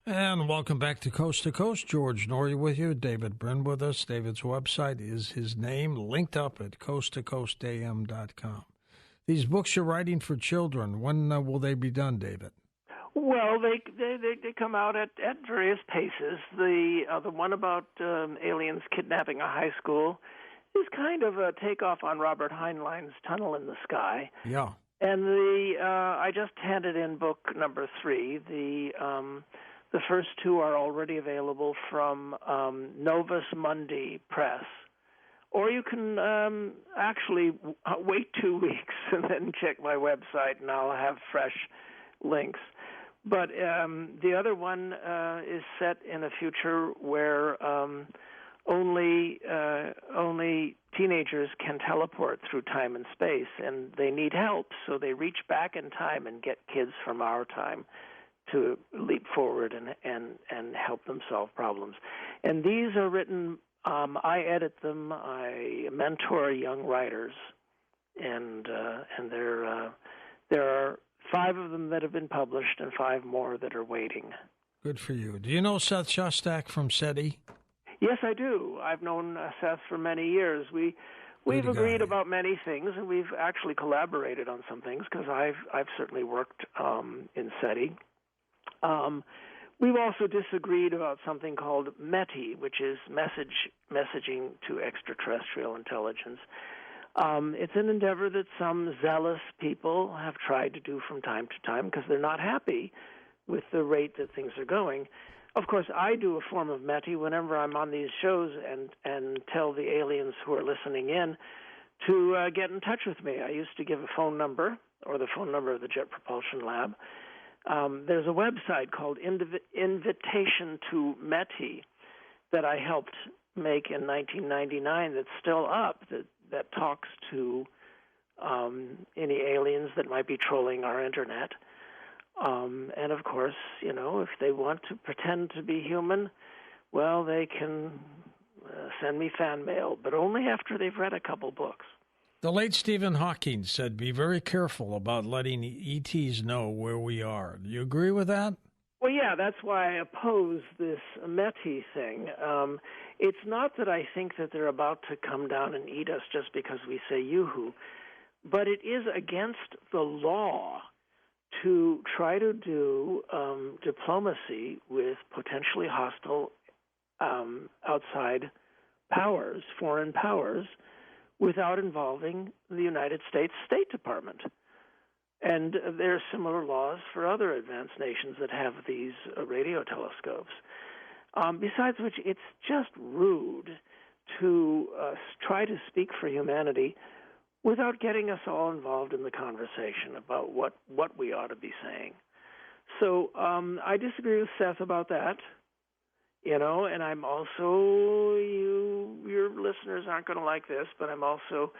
And welcome back to Coast. George Norrie with you. David Brin with us. David's website is his name, linked up at coasttocoastam.com. These books you're writing for children, when will they be done, David? Well, they come out at various paces. The one about aliens kidnapping a high school is kind of a takeoff on Robert Heinlein's Tunnel in the Sky. Yeah. And I just handed in book number 3. The first 2 are already available from Novus Mundi Press. Or you can actually wait 2 weeks and then check my website, and I'll have fresh links. But the other one is set in a future where only teenagers can teleport through time and space, and they need help, so they reach back in time and get kids from our time to leap forward and help them solve problems. And these are written, I edit them, I mentor young writers, and there are 5 of them that have been published and 5 more that are waiting. Good for you. Do you know Seth Shostak from SETI? Yes, I do. I've known Seth for many years. We've agreed about many things, and we've actually collaborated on some things because I've certainly worked in SETI. We've also disagreed about something called METI, which is messaging to extraterrestrial intelligence. It's an endeavor that some zealous people have tried to do from time to time because they're not happy with the rate that things are going. Of course, I do a form of METI whenever I'm on these shows and tell the aliens who are listening in to get in touch with me. I used to give a phone number or the phone number of the Jet Propulsion Lab. There's a website called Invitation to METI that I helped make in 1999 that's still up, that talks to any aliens that might be trolling our internet. And, of course, if they want to pretend to be human, well, they can send me fan mail, but only after they've read a couple books. The late Stephen Hawking said, be very careful about letting ETs know where we are. Do you agree with that? Well, yeah, that's why I oppose this METI thing. It's not that I think that they're about to come down and eat us just because we say yoo-hoo, but it is against the law to try to do diplomacy with potentially hostile outside powers, foreign powers, without involving the United States State Department. And there are similar laws for other advanced nations that have these radio telescopes. Besides which, it's just rude to try to speak for humanity without getting us all involved in the conversation about what we ought to be saying. So I disagree with Seth about that, and I'm also, your listeners aren't going to like this, but I'm also,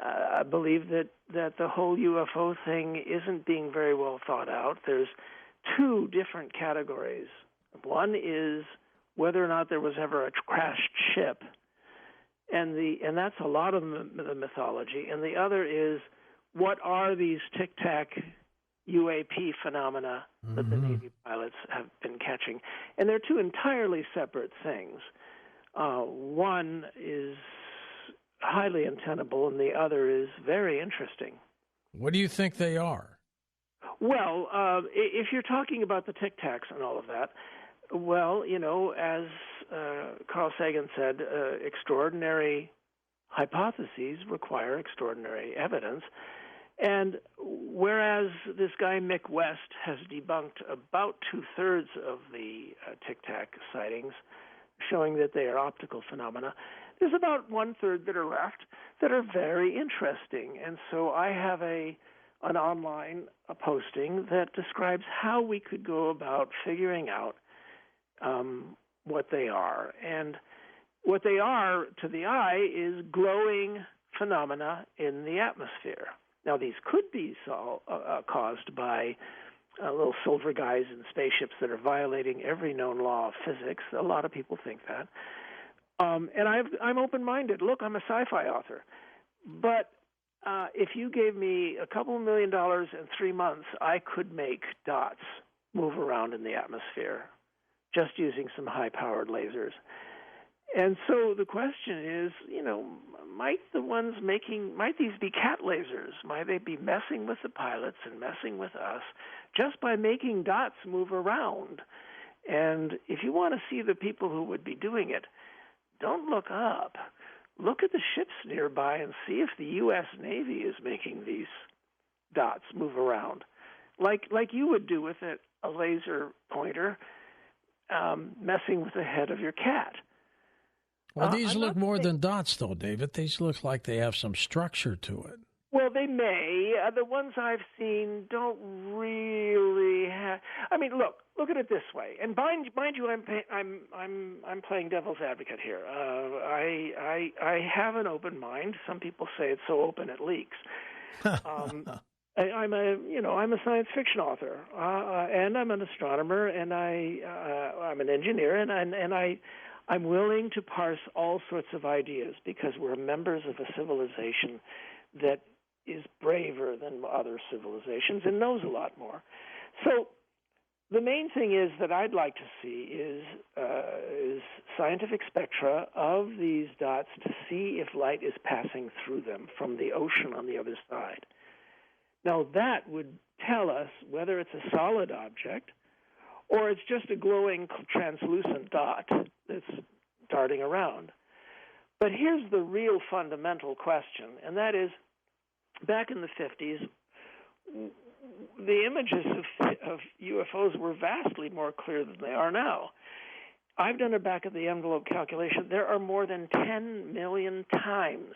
I believe that the whole UFO thing isn't being very well thought out. There's 2 different categories. One is whether or not there was ever a crashed ship, and that's a lot of the mythology. And the other is, what are these tic-tac UAP phenomena that the Navy pilots have been catching? And they're 2 entirely separate things. One is highly untenable, and the other is very interesting. What do you think they are? Well, if you're talking about the tic-tacs and all of that, well, as Carl Sagan said, extraordinary hypotheses require extraordinary evidence. And whereas this guy Mick West has debunked about 2/3 of the tic-tac sightings, showing that they are optical phenomena, there's about 1/3 that are left that are very interesting. And so I have an online posting that describes how we could go about figuring out what they are. And what they are to the eye is glowing phenomena in the atmosphere. Now, these could be caused by little silver guys in spaceships that are violating every known law of physics. A lot of people think that. And I'm open-minded. Look, I'm a sci-fi author. But if you gave me a couple $1 million in 3 months, I could make dots move around in the atmosphere just using some high-powered lasers. And so the question is, might these be cat lasers? Might they be messing with the pilots and messing with us just by making dots move around? And if you want to see the people who would be doing it, don't look up. Look at the ships nearby and see if the U.S. Navy is making these dots move around, like you would do with a laser pointer, messing with the head of your cat. Well, these look more than dots, though, David. These look like they have some structure to it. Well, they may. The ones I've seen don't really have. I mean, look at it this way. And mind you, I'm playing devil's advocate here. I have an open mind. Some people say it's so open it leaks. I'm a science fiction author, and I'm an astronomer, and I'm an engineer, and I'm willing to parse all sorts of ideas because we're members of a civilization that is braver than other civilizations and knows a lot more. So the main thing is that I'd like to see is scientific spectra of these dots to see if light is passing through them from the ocean on the other side. Now that would tell us whether it's a solid object or it's just a glowing translucent dot that's darting around. But here's the real fundamental question, and that is, back in the 50s, the images of UFOs were vastly more clear than they are now. I've done a back-of-the-envelope calculation. There are more than 10 million times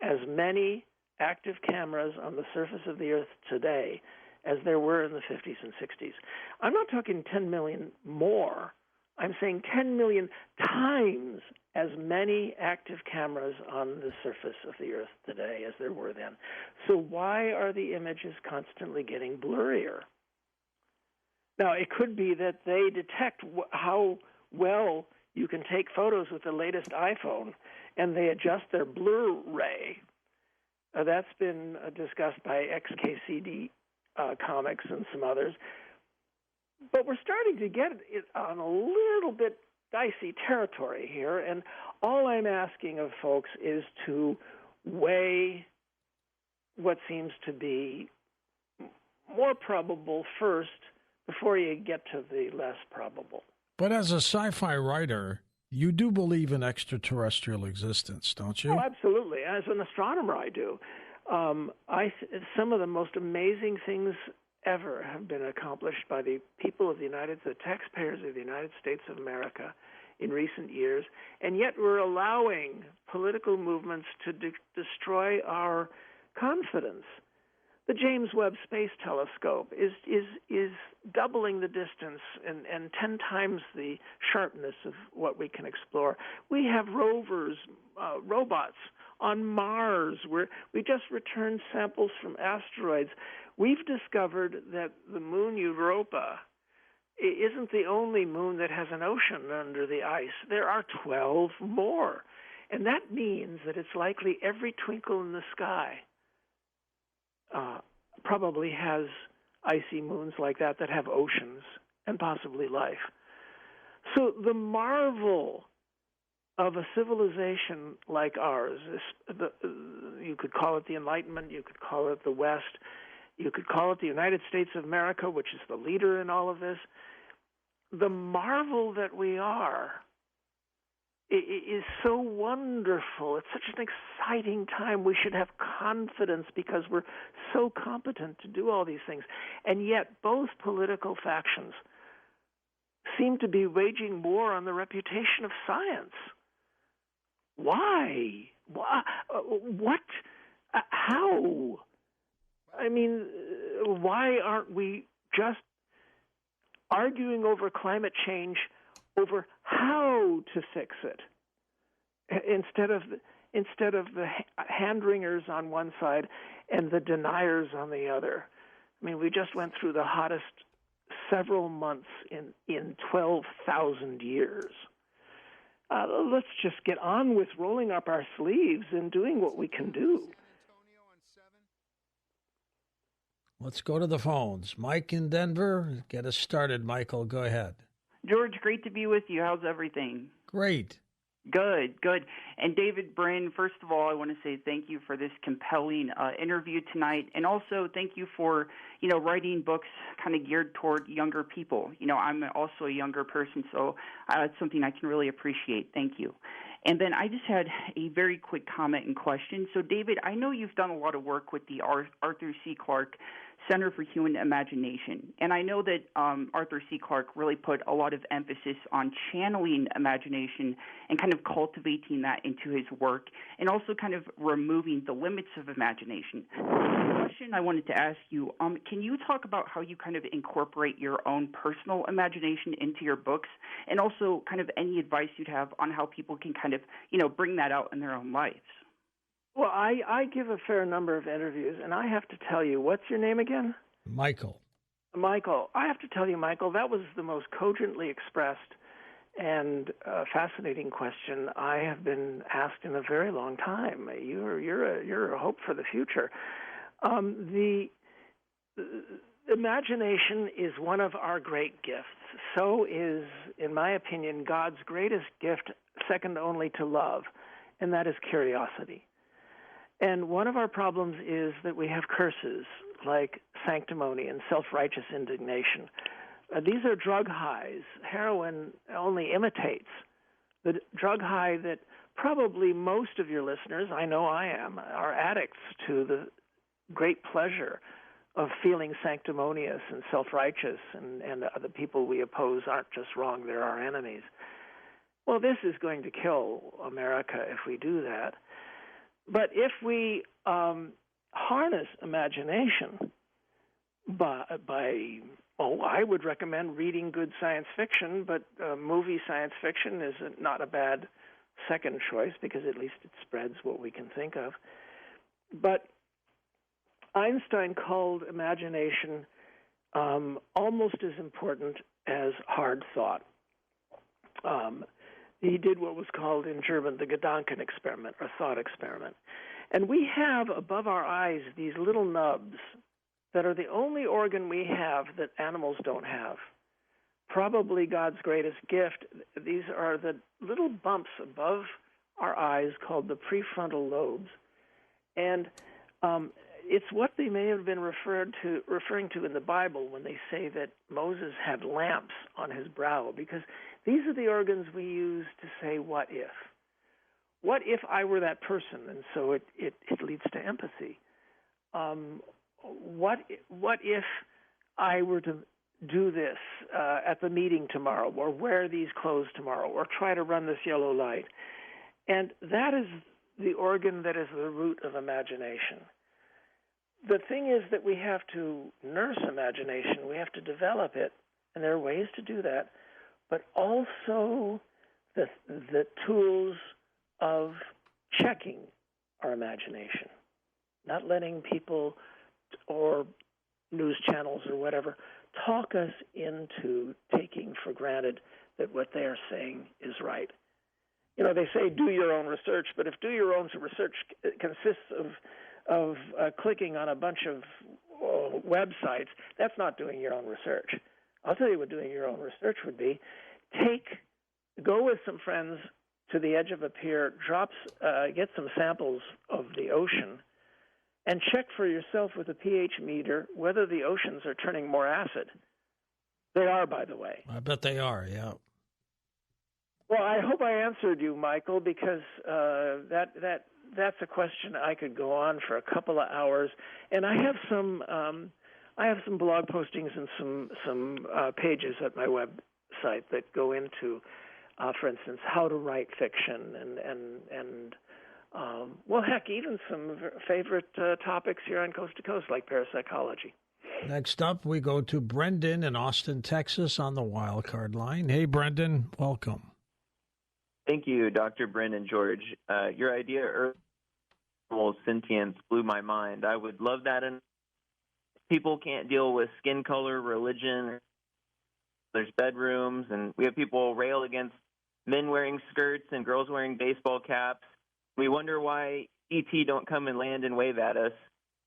as many active cameras on the surface of the Earth today as there were in the 50s and 60s. I'm not talking 10 million more. I'm saying 10 million times as many active cameras on the surface of the Earth today as there were then. So why are the images constantly getting blurrier? Now, it could be that they detect how well you can take photos with the latest iPhone, and they adjust their blurry. That's been discussed by XKCD Comics and some others. But we're starting to get it on a little bit dicey territory here, and all I'm asking of folks is to weigh what seems to be more probable first before you get to the less probable. But as a sci-fi writer, you do believe in extraterrestrial existence, don't you? Oh, absolutely. As an astronomer, I do. Some of the most amazing things ever have been accomplished by the people of the taxpayers of the United States of America in recent years, and yet we're allowing political movements to destroy our confidence. The James Webb Space Telescope is doubling the distance and 10 times the sharpness of what we can explore. We have rovers, robots on Mars, where we just returned samples from asteroids. We've discovered that the moon Europa isn't the only moon that has an ocean under the ice. There are 12 more. And that means that it's likely every twinkle in the sky probably has icy moons like that have oceans and possibly life. So the marvel of a civilization like ours, you could call it the Enlightenment, you could call it the West, you could call it the United States of America, which is the leader in all of this. The marvel that we are is so wonderful. It's such an exciting time. We should have confidence because we're so competent to do all these things. And yet both political factions seem to be waging war on the reputation of science. Why? What? How? I mean, why aren't we just arguing over climate change over how to fix it instead of the hand-wringers on one side and the deniers on the other? I mean, we just went through the hottest several months in 12,000 years. Let's just get on with rolling up our sleeves and doing what we can do. Let's go to the phones. Mike in Denver, get us started, Michael. Go ahead. George, great to be with you. How's everything? Great. Good. And David Brin, first of all, I want to say thank you for this compelling interview tonight, and also thank you for, writing books kind of geared toward younger people. I'm also a younger person, so it's something I can really appreciate. Thank you. And then I just had a very quick comment and question. So, David, I know you've done a lot of work with the Arthur C. Clarke Center for Human Imagination, and I know that Arthur C. Clarke really put a lot of emphasis on channeling imagination and kind of cultivating that into his work, and also kind of removing the limits of imagination. The question I wanted to ask you, can you talk about how you kind of incorporate your own personal imagination into your books, and also kind of any advice you'd have on how people can kind of, bring that out in their own lives? Well, I give a fair number of interviews, and I have to tell you, what's your name again? Michael. Michael. I have to tell you, Michael, that was the most cogently expressed and fascinating question I have been asked in a very long time. You're a hope for the future. The imagination is one of our great gifts. So is, in my opinion, God's greatest gift, second only to love, and that is curiosity. And one of our problems is that we have curses like sanctimony and self-righteous indignation. These are drug highs. Heroin only imitates the drug high that probably most of your listeners, I know I am, are addicts to the great pleasure of feeling sanctimonious and self-righteous, and the people we oppose aren't just wrong, they're our enemies. Well, this is going to kill America if we do that. But if we harness imagination I would recommend reading good science fiction, but movie science fiction is not a bad second choice because at least it spreads what we can think of. But Einstein called imagination almost as important as hard thought. He did what was called in German the Gedanken experiment, or thought experiment. And we have above our eyes these little nubs that are the only organ we have that animals don't have. Probably God's greatest gift. These are the little bumps above our eyes called the prefrontal lobes. And it's what they may have been referring to in the Bible when they say that Moses had lamps on his brow, because these are the organs we use to say, what if? What if I were that person? And so it leads to empathy. What if I were to do this at the meeting tomorrow, or wear these clothes tomorrow, or try to run this yellow light? And that is the organ that is the root of imagination. The thing is that we have to nurse imagination. We have to develop it, and there are ways to do that, but also the tools of checking our imagination, not letting people or news channels or whatever talk us into taking for granted that what they are saying is right. They say do your own research, but if do your own research consists of clicking on a bunch of websites, that's not doing your own research. I'll tell you what doing your own research would be. Go with some friends to the edge of a pier, get some samples of the ocean, and check for yourself with a pH meter whether the oceans are turning more acid. They are, by the way. I bet they are, yeah. Well, I hope I answered you, Michael, because that's a question I could go on for a couple of hours. And I have some blog postings and some pages at my website that go into, for instance, how to write fiction and well, heck, even some favorite topics here on Coast to Coast, like parapsychology. Next up, we go to Brendan in Austin, Texas, on the wildcard line. Hey, Brendan, welcome. Thank you, Dr. Brin and George. Your idea of animal sentience blew my mind. I would love that. And people can't deal with skin color, religion. There's bedrooms, and we have people rail against men wearing skirts and girls wearing baseball caps. We wonder why ET don't come and land and wave at us.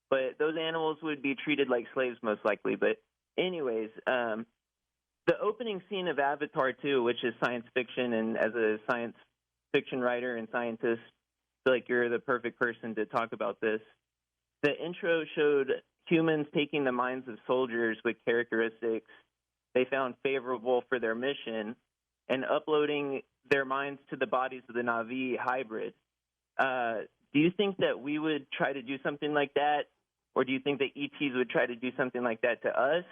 But those animals would be treated like slaves most likely. But anyways, the the opening scene of Avatar 2, which is science fiction, and as a science fiction writer and scientist, I feel like you're the perfect person to talk about this. The intro showed humans taking the minds of soldiers with characteristics they found favorable for their mission and uploading their minds to the bodies of the Na'vi hybrid. Do you think that we would try to do something like that, or do you think that ETs would try to do something like that to us?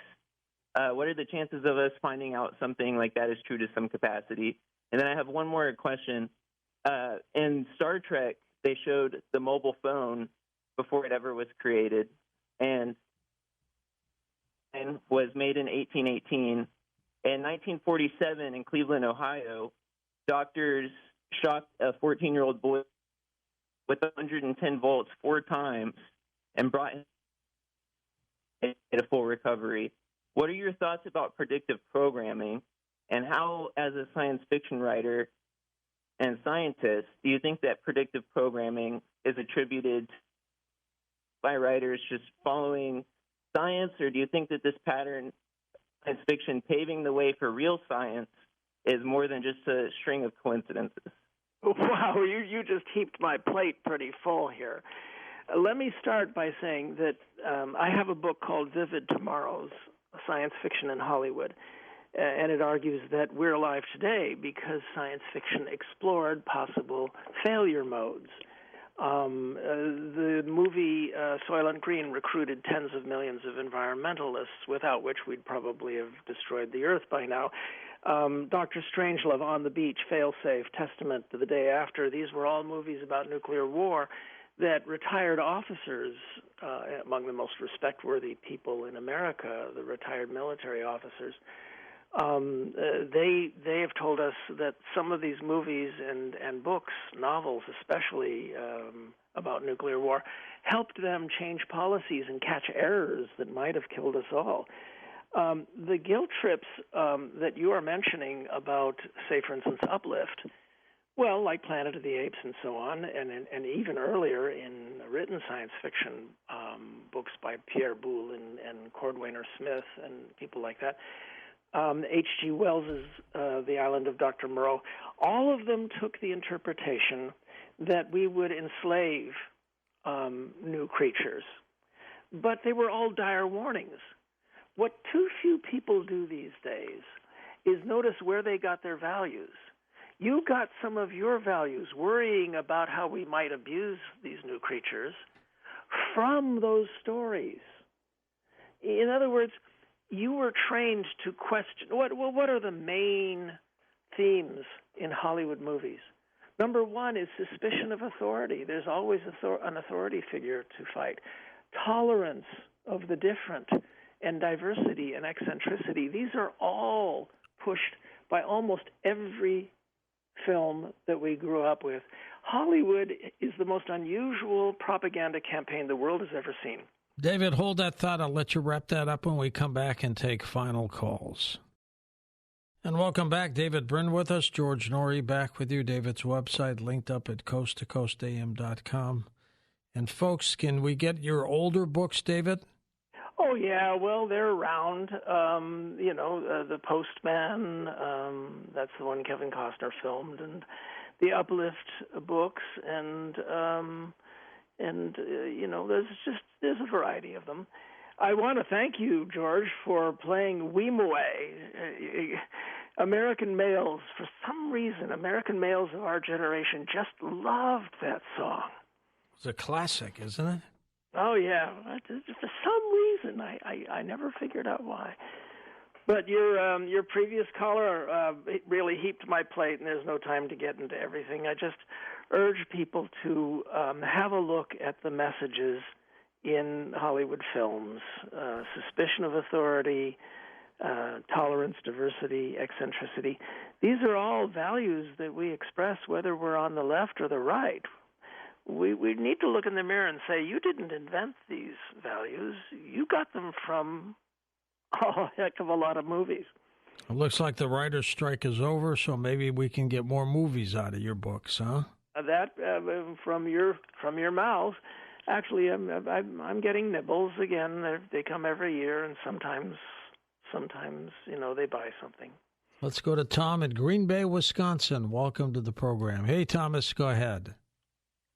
What are the chances of us finding out something like that is true to some capacity? And then I have one more question. In Star Trek, they showed the mobile phone before it ever was created, and was made in 1818. In 1947, in Cleveland, Ohio, doctors shocked a 14-year-old boy with 110 volts 4 times and brought him a full recovery. What are your thoughts about predictive programming, and how, as a science fiction writer and scientist, do you think that predictive programming is attributed by writers just following science, or do you think that this pattern, science fiction paving the way for real science, is more than just a string of coincidences? Wow, you just heaped my plate pretty full here. Let me start by saying that I have a book called Vivid Tomorrows, Science Fiction in Hollywood, and it argues that we're alive today because science fiction explored possible failure modes. The movie Soylent Green recruited tens of millions of environmentalists, without which we'd probably have destroyed the Earth by now. Dr. Strangelove, On the Beach, Failsafe, Testament to the Day After, these were all movies about nuclear war that retired officers, among the most respect-worthy people in America, the retired military officers, they have told us that some of these movies and books, novels especially, about nuclear war, helped them change policies and catch errors that might have killed us all. The guilt trips that you are mentioning about, say, for instance, Uplift, well, like Planet of the Apes and so on, and even earlier in written science fiction books by Pierre Boulle and Cordwainer Smith and people like that, H.G. Wells's The Island of Dr. Moreau, all of them took the interpretation that we would enslave new creatures. But they were all dire warnings. What too few people do these days is notice where they got their values. You got some of your values worrying about how we might abuse these new creatures from those stories. In other words, you were trained to question, what are the main themes in Hollywood movies? Number one is suspicion of authority. There's always an authority figure to fight. Tolerance of the different and diversity and eccentricity. These are all pushed by almost every film that we grew up with. Hollywood is the most unusual propaganda campaign the world has ever seen. David, hold that thought. I'll let you wrap that up when we come back and take final calls. And welcome back. David Brin with us. George Norrie back with you. David's website linked up at coasttocoastam.com. And folks, can we get your older books, David? Oh, yeah. Well, they're around. The Postman, that's the one Kevin Costner filmed, and the Uplift books, and there's a variety of them. I want to thank you, George, for playing Weemaway. American males, for some reason, American males of our generation just loved that song. It's a classic, isn't it? Oh, yeah. For some reason, I never figured out why. But your previous caller really heaped my plate, and there's no time to get into everything. I just urge people to have a look at the messages in Hollywood films, suspicion of authority, tolerance, diversity, eccentricity. These are all values that we express whether we're on the left or the right. We need to look in the mirror and say, you didn't invent these values. You got them from a heck of a lot of movies. It looks like the writer's strike is over, so maybe we can get more movies out of your books, huh? That from your mouth. Actually, I'm getting nibbles again. They come every year, and sometimes sometimes, they buy something. Let's go to Tom in Green Bay, Wisconsin. Welcome to the program. Hey, Thomas, go ahead.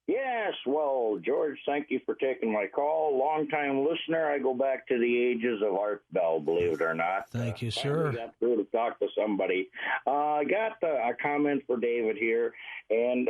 Yes, well, George, thank you for taking my call. Long-time listener. I go back to the ages of Art Bell, believe it or not. Thank you, sir. I got through to talk to somebody. I got a comment for David here, and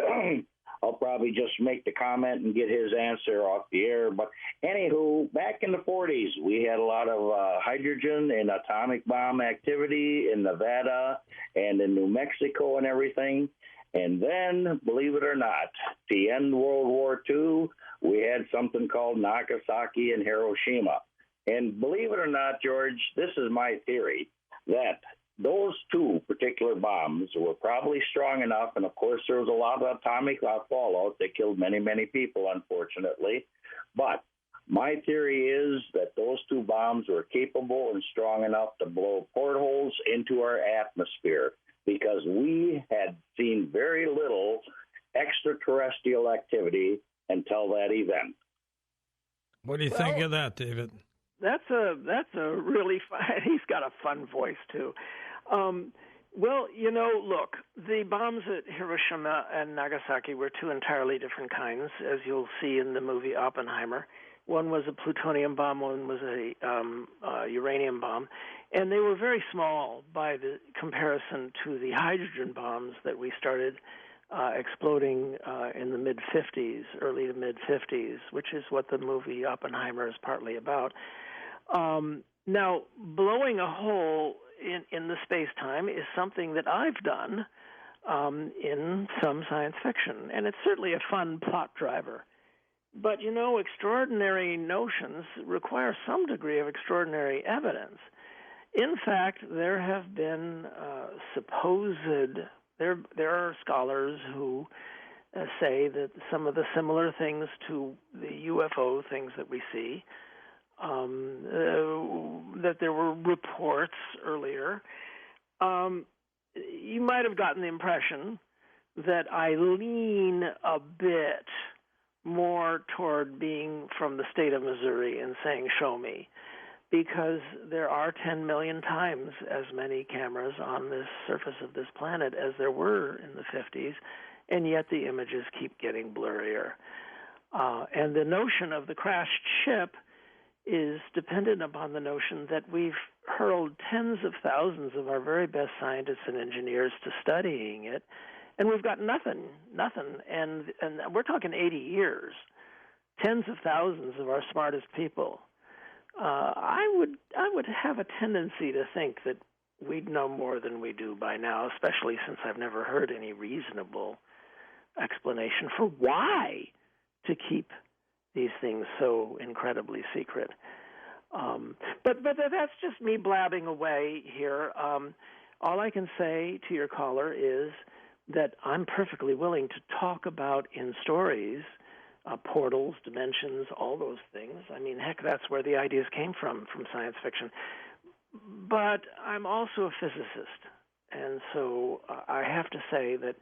I'll probably just make the comment and get his answer off the air. But anywho, back in the 40s, we had a lot of hydrogen and atomic bomb activity in Nevada and in New Mexico and everything. And then, believe it or not, to end World War II, we had something called Nagasaki and Hiroshima. And believe it or not, George, this is my theory, that those two particular bombs were probably strong enough, and of course there was a lot of atomic fallout that killed many, many people, unfortunately. But my theory is that those two bombs were capable and strong enough to blow portholes into our atmosphere, because we had seen very little extraterrestrial activity until that event. What do you think of that, David? That's a really fun. He's got a fun voice too. Well, look, the bombs at Hiroshima and Nagasaki were two entirely different kinds, as you'll see in the movie Oppenheimer. One was a plutonium bomb, one was a uranium bomb, and they were very small by the comparison to the hydrogen bombs that we started exploding in the mid-50s, early to mid-50s, which is what the movie Oppenheimer is partly about. Now, blowing a hole in the space-time is something that I've done in some science fiction, and it's certainly a fun plot driver. But, extraordinary notions require some degree of extraordinary evidence. In fact, there have been there are scholars who say that some of the similar things to the UFO things that we see, that there were reports earlier. You might have gotten the impression that I lean a bit more toward being from the state of Missouri and saying, show me, because there are 10 million times as many cameras on this surface of this planet as there were in the 50s, and yet the images keep getting blurrier. And the notion of the crashed ship is dependent upon the notion that we've hurled tens of thousands of our very best scientists and engineers to studying it, and we've got nothing. And we're talking 80 years, tens of thousands of our smartest people. I would have a tendency to think that we'd know more than we do by now, especially since I've never heard any reasonable explanation for why to keep these things so incredibly secret. But that's just me blabbing away here. All I can say to your caller is that I'm perfectly willing to talk about in stories portals, dimensions, all those things. I mean, heck, that's where the ideas came from science fiction. But I'm also a physicist, and so I have to say that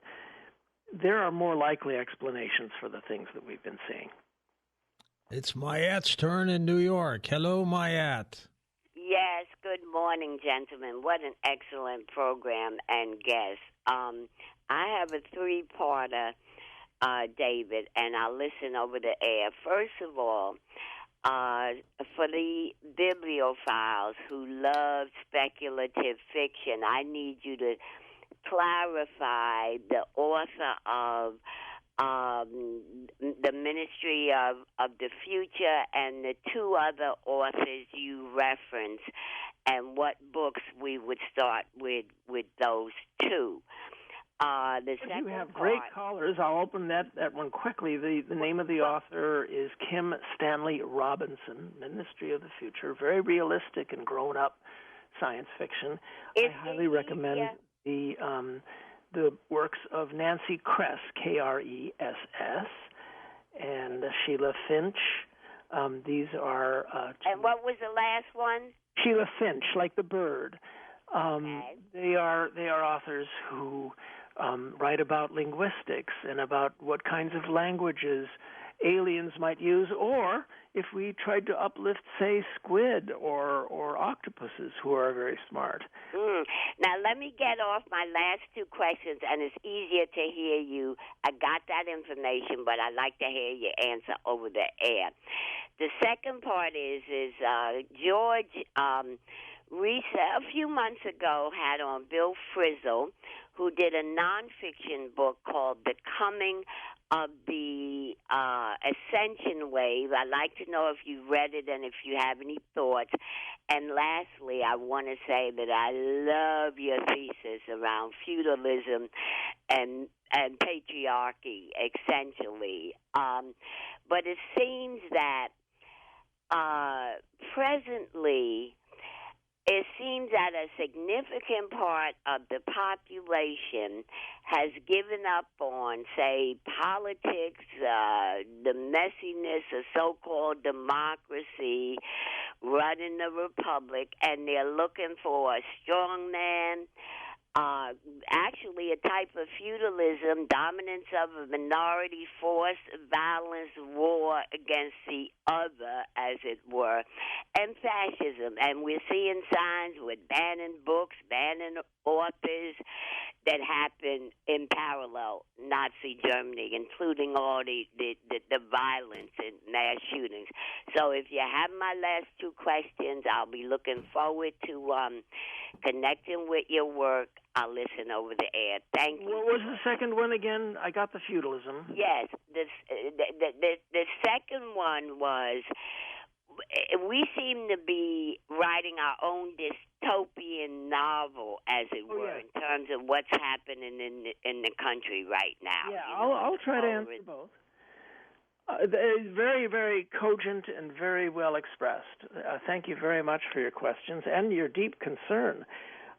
there are more likely explanations for the things that we've been seeing. It's Mayat's turn in New York. Hello, Mayat. Yes, good morning, gentlemen. What an excellent program and guest. I have a three-parter, David, and I'll listen over the air. First of all, for the bibliophiles who love speculative fiction, I need you to clarify the author of the Ministry of the Future and the two other authors you reference, and what books we would start with those two. The second you have great callers. I'll open that one quickly. The name of the author is Kim Stanley Robinson, Ministry of the Future. Very realistic and grown-up science fiction. I highly recommend the works of Nancy Kress, Kress, and Sheila Finch. These are... and what was the last one? Sheila Finch, like the bird. Okay. They are authors who write about linguistics and about what kinds of languages aliens might use, or if we tried to uplift, say, squid or octopuses who are very smart. Now, let me get off my last two questions, and it's easier to hear you. I got that information, but I'd like to hear your answer over the air. The second part is George a few months ago had on Bill Frisell, who did a nonfiction book called The Coming of the Ascension Wave. I'd like to know if you read it and if you have any thoughts. And lastly, I want to say that I love your thesis around feudalism and patriarchy, essentially. But it seems that presently, it seems that a significant part of the population has given up on, say, politics, the messiness of so-called democracy, running the republic, and they're looking for a strong man, actually a type of feudalism, dominance of a minority force, violence, war against the other, as it were, and fascism. And we're seeing signs with banning books, banning authors that happen in parallel Nazi Germany, including all the violence and mass shootings. So if you have my last two questions, I'll be looking forward to connecting with your work. I'll listen over the air. Thank you. What was the second one again? I got the feudalism. Yes. The second one was, we seem to be writing our own dystopian novel, as it were, in terms of what's happening in the country right now. Yeah, I'll try to answer both. Very, very cogent and very well expressed. Thank you very much for your questions and your deep concern.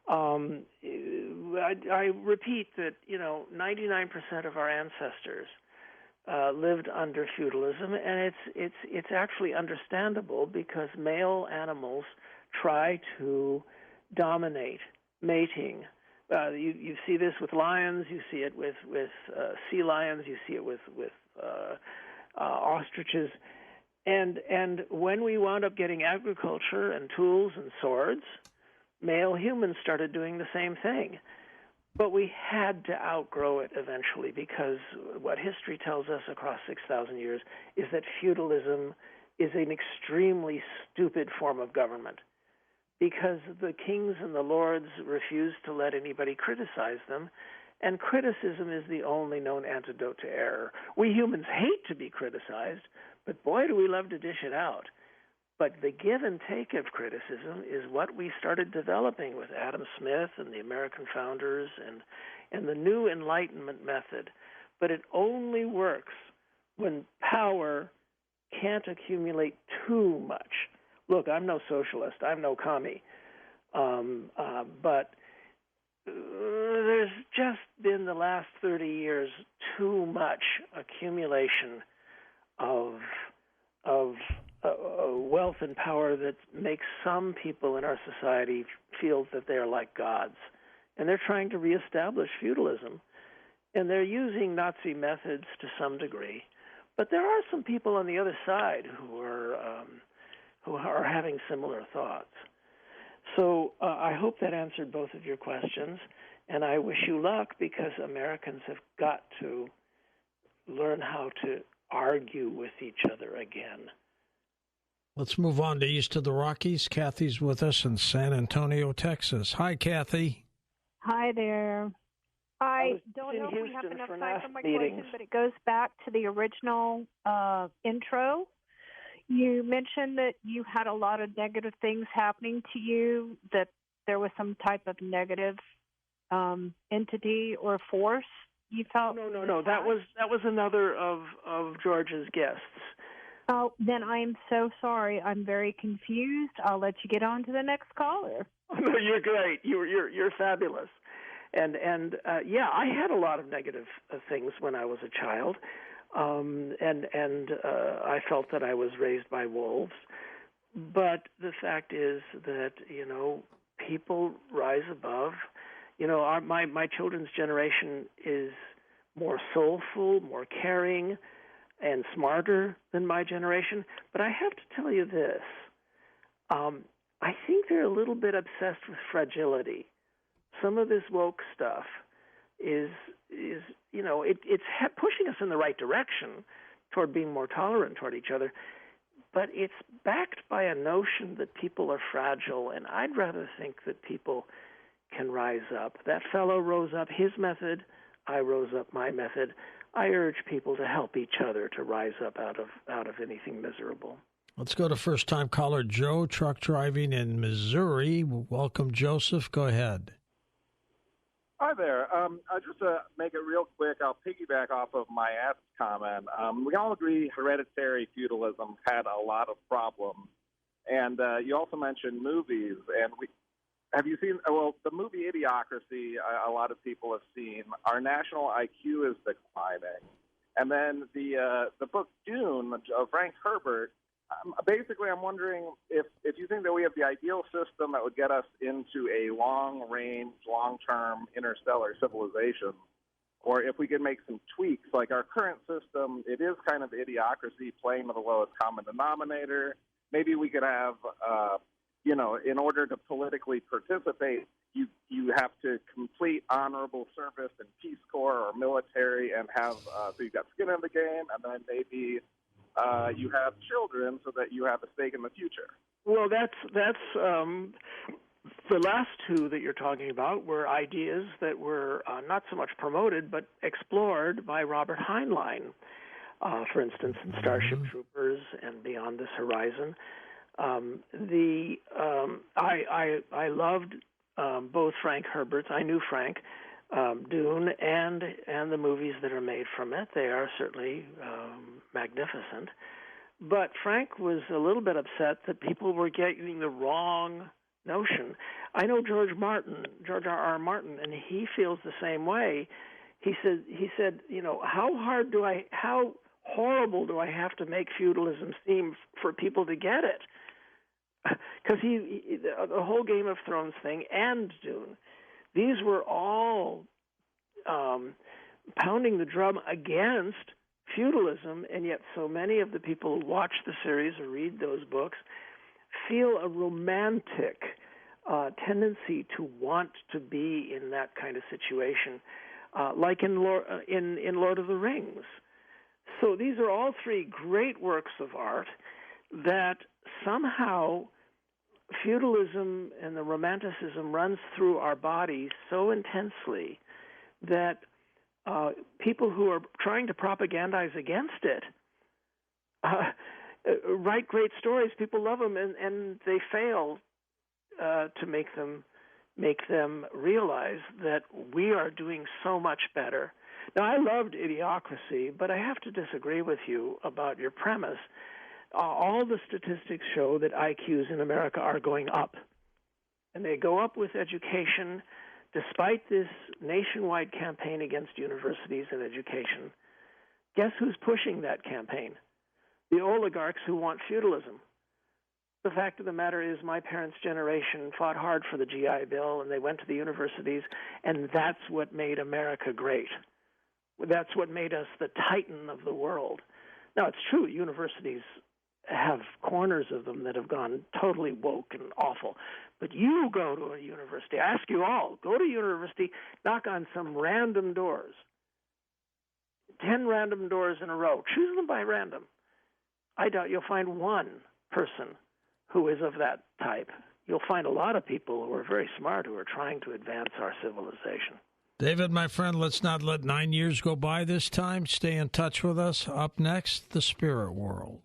I repeat that 99% of our ancestors lived under feudalism, and it's actually understandable because male animals try to dominate mating. You see this with lions, you see it with sea lions, you see it with ostriches, and when we wound up getting agriculture and tools and swords, male humans started doing the same thing. But we had to outgrow it eventually, because what history tells us across 6,000 years is that feudalism is an extremely stupid form of government, because the kings and the lords refused to let anybody criticize them, and criticism is the only known antidote to error. We humans hate to be criticized, but boy, do we love to dish it out. But the give and take of criticism is what we started developing with Adam Smith and the American founders and the new Enlightenment method. But it only works when power can't accumulate too much. Look, I'm no socialist. I'm no commie. But there's just been the last 30 years too much accumulation of wealth and power that makes some people in our society feel that they are like gods. And they're trying to reestablish feudalism. And they're using Nazi methods to some degree. But there are some people on the other side who are having similar thoughts. So I hope that answered both of your questions. And I wish you luck, because Americans have got to learn how to argue with each other again. Let's move on to east of the Rockies. Kathy's with us in San Antonio, Texas. Hi, Kathy. Hi there. I don't know if we have enough time for my question, but it goes back to the original intro. You mentioned that you had a lot of negative things happening to you, that there was some type of negative entity or force you felt. No. That was another of George's guests. Oh, then I am so sorry. I'm very confused. I'll let you get on to the next caller. No, you're great. You're fabulous. And I had a lot of negative things when I was a child, and I felt that I was raised by wolves. But the fact is that people rise above. My children's generation is more soulful, more caring, and smarter than my generation. But I have to tell you this. I think they're a little bit obsessed with fragility. Some of this woke stuff is it's pushing us in the right direction toward being more tolerant toward each other, but it's backed by a notion that people are fragile, and I'd rather think that people can rise up. That fellow rose up his method, I rose up my method. I urge people to help each other to rise up out of anything miserable. Let's go to first-time caller Joe, truck driving in Missouri. Welcome, Joseph. Go ahead. Hi there. I'll just make it real quick. I'll piggyback off of my aunt's comment. We all agree hereditary feudalism had a lot of problems. And you also mentioned movies. And have you seen, the movie Idiocracy, a lot of people have seen. Our national IQ is declining. And then the book Dune of Frank Herbert, basically, I'm wondering if you think that we have the ideal system that would get us into a long-range, long-term interstellar civilization, or if we could make some tweaks. Like our current system, it is kind of idiocracy, playing to the lowest common denominator. Maybe we could have, in order to politically participate, you have to complete honorable service in Peace Corps or military and have, so you've got skin in the game, and then maybe you have children so that you have a stake in the future. Well, that's the last two that you're talking about were ideas that were not so much promoted but explored by Robert Heinlein, for instance, in Starship Troopers and Beyond This Horizon. I loved both Frank Herbert's. I knew Frank. Dune and the movies that are made from it. They are certainly magnificent. But Frank was a little bit upset that people were getting the wrong notion. I know George R.R. Martin, and he feels the same way. He said, how horrible do I have to make feudalism seem for people to get it? Because the whole Game of Thrones thing and Dune, these were all pounding the drum against feudalism, and yet so many of the people who watch the series or read those books feel a romantic tendency to want to be in that kind of situation, like in Lord of the Rings. So these are all three great works of art that somehow feudalism and the romanticism runs through our bodies so intensely that people who are trying to propagandize against it write great stories. People love them, and they fail to make them realize that we are doing so much better. Now, I loved Idiocracy, but I have to disagree with you about your premise. All the statistics show that IQs in America are going up, and they go up with education. Despite this nationwide campaign against universities and education, guess who's pushing that campaign? The oligarchs who want feudalism. The fact of the matter is my parents' generation fought hard for the GI Bill, and they went to the universities, and that's what made America great. That's what made us the titan of the world. Now, it's true, universities have corners of them that have gone totally woke and awful. But you go to a university, I ask you all, go to a university, knock on some random doors, 10 random doors in a row. Choose them by random. I doubt you'll find one person who is of that type. You'll find a lot of people who are very smart who are trying to advance our civilization. David, my friend, let's not let 9 years go by this time. Stay in touch with us. Up next, the spirit world.